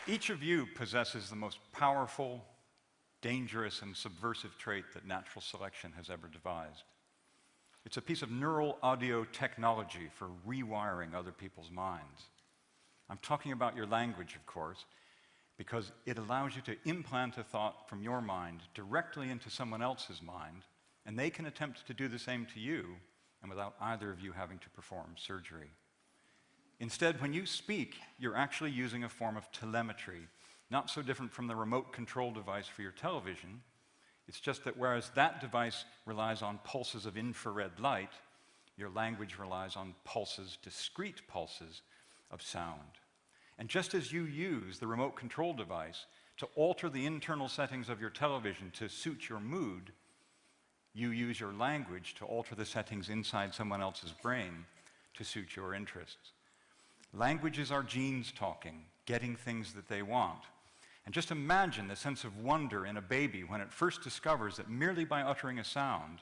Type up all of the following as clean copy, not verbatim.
Each of you possesses the most powerful, dangerous, and subversive trait that natural selection has ever devised. It's a piece of neural audio technology for rewiring other people's minds. I'm talking about your language, of course, because it allows you to implant a thought from your mind directly into someone else's mind, and they can attempt to do the same to you, and without either of you having to perform surgery. Instead, when you speak, you're actually using a form of telemetry, not so different from the remote control device for your television. It's just that whereas that device relies on pulses of infrared light, your language relies on pulses, discrete pulses, of sound. And just as you use the remote control device to alter the internal settings of your television to suit your mood, you use your language to alter the settings inside someone else's brain to suit your interests. Language is our genes talking, getting things that they want. And just imagine the sense of wonder in a baby when it first discovers that merely by uttering a sound,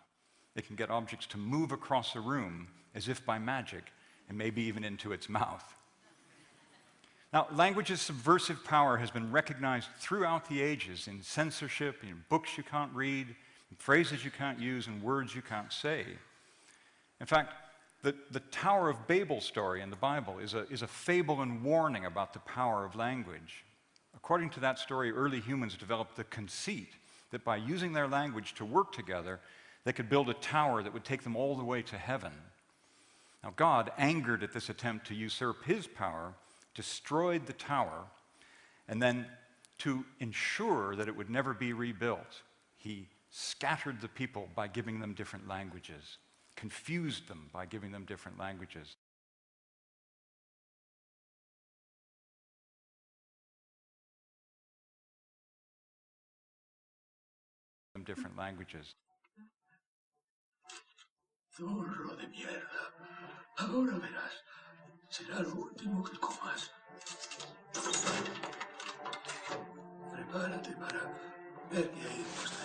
it can get objects to move across a room as if by magic, and maybe even into its mouth. Now, language's subversive power has been recognized throughout the ages in censorship, in books you can't read, in phrases you can't use, and words you can't say. In fact, the Tower of Babel story in the Bible is a fable and warning about the power of language. According to that story, early humans developed the conceit that by using their language to work together, they could build a tower that would take them all the way to heaven. Now, God, angered at this attempt to usurp his power, destroyed the tower, and then to ensure that it would never be rebuilt, he scattered the people by giving them different languages, confused them by giving them different languages. Different languages. Zurro de mierda. Ahora verás. Será lo último que comas. Prepárate para ver qué hay después.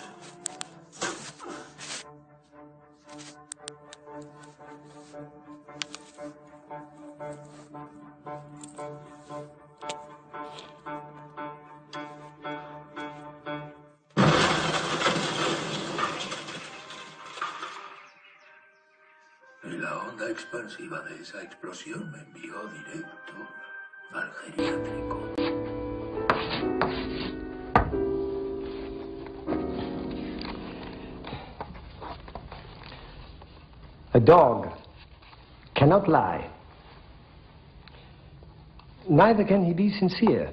Y la onda expansiva de esa explosión me envió directo al geriátrico. A dog cannot lie. Neither can he be sincere.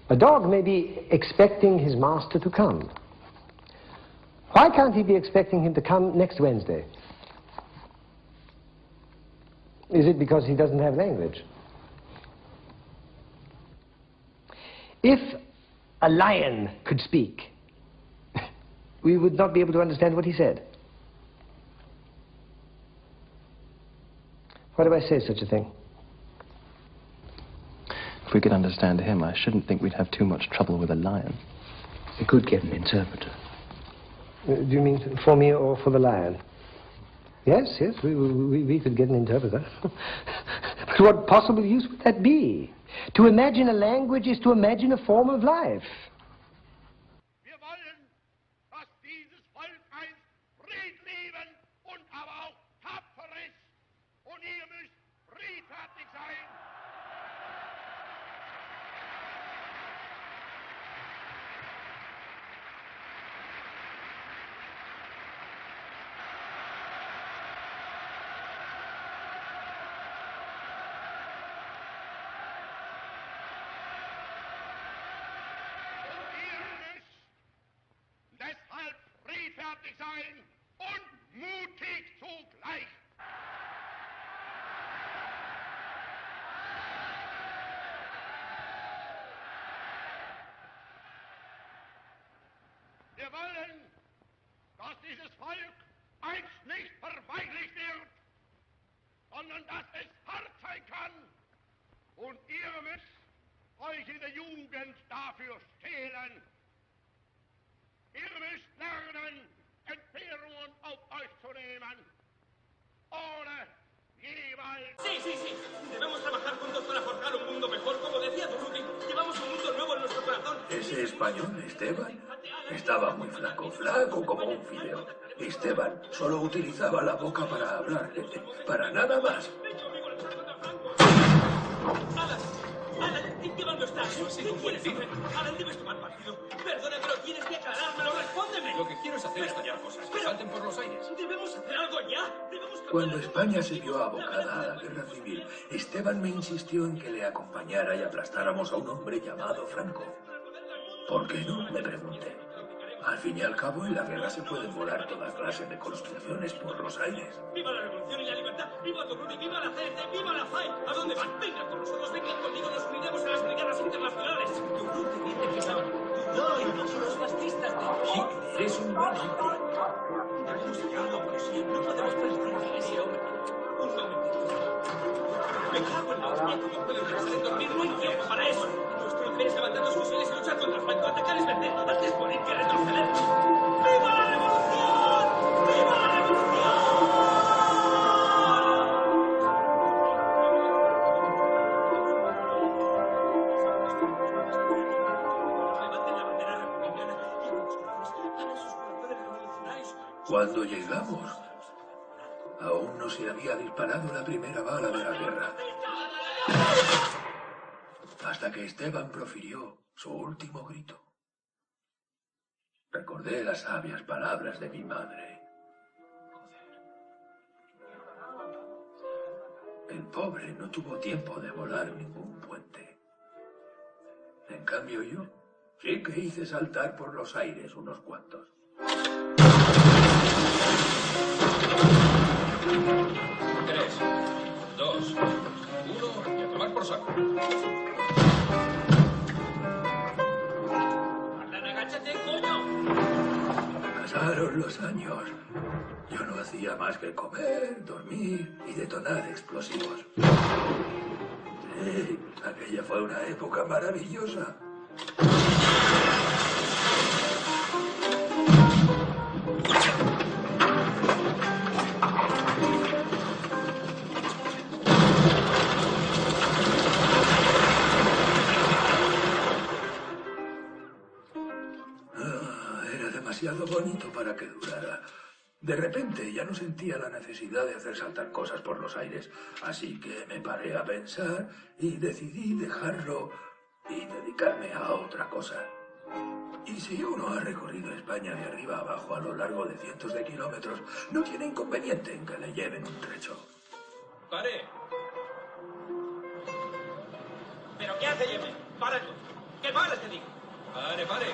A dog may be expecting his master to come. Why can't he be expecting him to come next Wednesday? Is it because he doesn't have language? If a lion could speak, we would not be able to understand what he said. Why do I say such a thing? If we could understand him, I shouldn't think we'd have too much trouble with a lion. We could get an interpreter. Do you mean for me or for the lion? Yes, we could get an interpreter. But what possible use would that be? To imagine a language is to imagine a form of life. Wir wollen, dass dieses Volk einst friedliebend und aber auch tapfer ist. Und ihr müsst friedfertig sein. Deshalb friedfertig sein und mutig zugleich. Wir wollen, dass dieses Volk einst nicht verweichlicht wird, sondern dass es hart sein kann. Und ihr müsst euch in der Jugend dafür stehlen. Ihr müsst lernen, Entbehrungen auf euch zu nehmen, ohne jeweils... Sí. Debemos trabajar juntos para forjar un mundo Ese español, Esteban, estaba muy flaco, flaco como un fideo. Esteban solo utilizaba la boca para hablar, para nada más. Alan, ¿en qué bando estás? Sí, ¿cómo puedes decir? Alan, debes tomar partido. Perdona, pero tienes que aclarármelo. Respóndeme. Lo que quiero es hacer estallar cosas. Que salten por los aires. Debemos hacer algo ya. Debemos Cuando España se vio abocada a la guerra civil, Esteban me insistió en que le acompañara y aplastáramos a un hombre llamado Franco. ¿Por qué no?, me pregunté. Al fin y al cabo, en la guerra se pueden volar toda clase de construcciones por los aires. ¡Viva la revolución y la libertad! ¡Viva tu club y viva la CNT! ¡Viva la FAI! ¿A dónde van? Vengan con nosotros, vengan conmigo, nos uniremos a las brigadas internacionales. Tu club te dice que no. No, incluso los fascistas te... Sí, eres un buen hombre. Debemos hacer algo por eso. No podemos permitir a ese hombre. Un momentito. Me cago en la hostia. ¿Cómo pueden pensar en dormir? No hay tiempo para eso. Nuestro deber es levantar los fusiles y luchar contra Franco. Atacar es vencer. Antes morir que retroceder. ¡Viva la revolución! ¡Viva la revolución! Cuando llegamos, aún no se había disparado la primera bala de la guerra. Hasta que Esteban profirió su último grito. Recordé las sabias palabras de mi madre. El pobre no tuvo tiempo de volar ningún puente. En cambio yo sí que hice saltar por los aires unos cuantos. 3, 2, 1 y a tomar por saco. ¡Alan, agáchate, coño! Pasaron los años. Yo no hacía más que comer, dormir y detonar explosivos. Sí, aquella fue una época maravillosa. Era demasiado bonito para que durara. De repente ya no sentía la necesidad de hacer saltar cosas por los aires, así que me paré a pensar y decidí dejarlo y dedicarme a otra cosa. Y si uno ha recorrido España de arriba a abajo a lo largo de cientos de kilómetros, no tiene inconveniente en que le lleven un trecho. ¡Pare! ¿Pero qué hace, Yemen? ¡Para! ¡Que pares, te digo! ¡Pare, pare!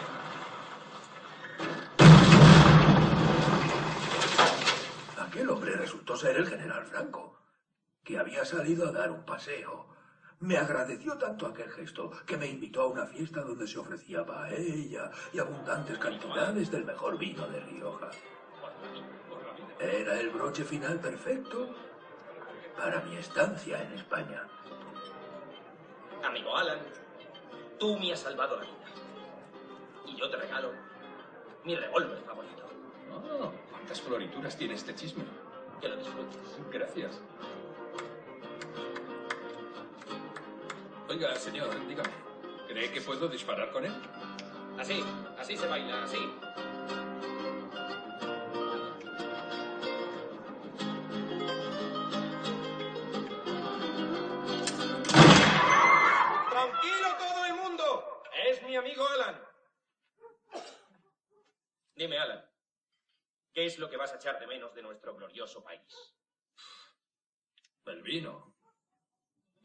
Aquel hombre resultó ser el general Franco, que había salido a dar un paseo. Me agradeció tanto aquel gesto que me invitó a una fiesta donde se ofrecía paella y abundantes cantidades del mejor vino de Rioja. Era el broche final perfecto para mi estancia en España. Amigo Alan, tú me has salvado la vida. Y yo te regalo mi revólver favorito. Oh, ¿cuántas florituras tiene este chisme? Que lo disfrutes. Gracias. Oiga, señor, dígame, ¿cree que puedo disparar con él? Así se baila, así. ¡Tranquilo todo el mundo! Es mi amigo Alan. Dime, Alan, ¿qué es lo que vas a echar de menos de nuestro glorioso país? El vino.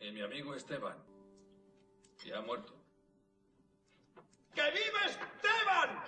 Y mi amigo Esteban. Que ha muerto. ¡Que viva Esteban!